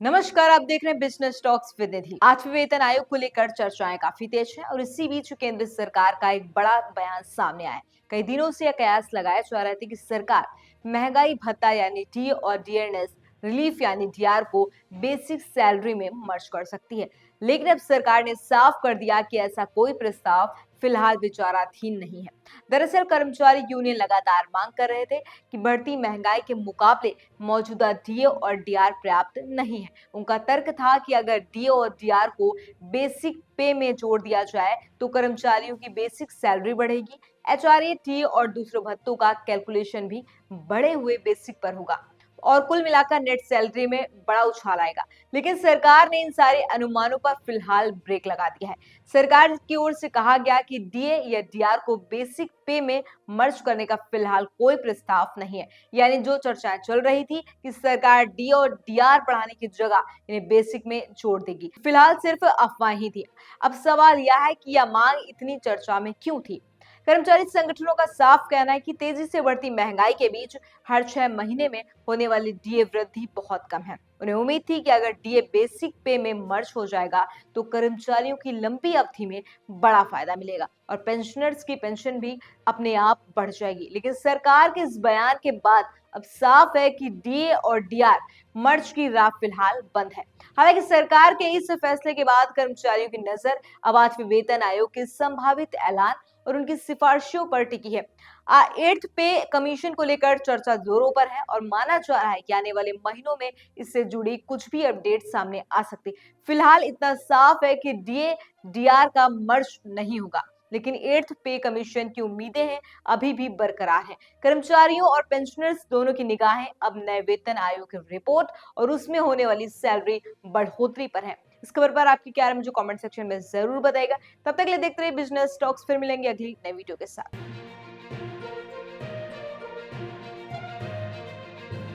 नमस्कार, आप देख रहे हैं बिजनेस टॉक्स विद निधि। आठवें वेतन आयोग को लेकर चर्चाएं काफी तेज हैं और इसी बीच केंद्र सरकार का एक बड़ा बयान सामने आया है। कई दिनों से यह कयास लगाया जा रहा था कि सरकार महंगाई भत्ता यानी डी और डीएनएस रिलीफ यानी डीआर को बेसिक सैलरी में मर्ज कर सकती है, लेकिन अब सरकार ने साफ कर दिया कि ऐसा कोई प्रस्ताव फिलहाल विचाराधीन नहीं है। दरअसल कर्मचारी यूनियन लगातार मांग कर रहे थे कि बढ़ती महंगाई के मुकाबले मौजूदा डीए और डीआर पर्याप्त नहीं है। उनका तर्क था कि अगर डीए और डीआर को बेसिक पे में जोड़ दिया जाए तो कर्मचारियों की बेसिक सैलरी बढ़ेगी। एचआरए टी और दूसरे भत्तों का कैलकुलेशन भी बढ़े हुए बेसिक पर होगा और कुल मिलाकर नेट सैलरी में बड़ा उछाल आएगा। लेकिन सरकार ने इन सारे अनुमानों पर फिलहाल ब्रेक लगा दिया है। सरकार की ओर से कहा गया कि डीए या डीआर को बेसिक पे में मर्ज करने का फिलहाल कोई प्रस्ताव नहीं है। यानी जो चर्चाएं चल रही थी कि सरकार डी और डीआर बढ़ाने की जगह इन्हें बेसिक में जोड़ देगी, फिलहाल सिर्फ अफवाह ही थी। अब सवाल यह है कि यह मांग इतनी चर्चा में क्यों थी। कर्मचारी संगठनों का साफ कहना है कि तेजी से बढ़ती महंगाई के बीच हर 6 महीने में होने वाली डीए वृद्धि बहुत कम है। उन्हें उम्मीद थी कि अगर डीए बेसिक पे में मर्ज हो जाएगा तो कर्मचारियों की लंबी अवधि में बड़ा फायदा मिलेगा और पेंशनर्स की पेंशन भी अपने आप बढ़ जाएगी। लेकिन सरकार के इस बयान के बाद अब साफ है कि डीए और डीआर मर्ज की राह फिलहाल बंद है। हालांकि सरकार के इस फैसले के बाद कर्मचारियों की नजर अब 8वें वेतन आयोग के संभावित ऐलान और उनकी सिफारिशों पर टिकी है। एट्थ पे कमीशन को लेकर चर्चा जोरों पर है और माना जा रहा है कि आने वाले महीनों में इससे जुड़ी कुछ भी अपडेट सामने आ सकती। फिलहाल इतना साफ है कि डीए डीआर का मर्ज नहीं होगा, लेकिन एट्थ पे कमीशन की उम्मीदें हैं अभी भी बरकरार हैं। कर्मचारियों और पेंशनर्स दोनों की निगाहें अब नए वेतन आयोग की रिपोर्ट और उसमें होने वाली सैलरी बढ़ोतरी पर है। इस खबर पर आपकी क्या राय है मुझे कमेंट सेक्शन में जरूर बताइएगा। तब तक के लिए देखते रहिए बिजनेस टॉक्स, फिर मिलेंगे अगली नई वीडियो के साथ।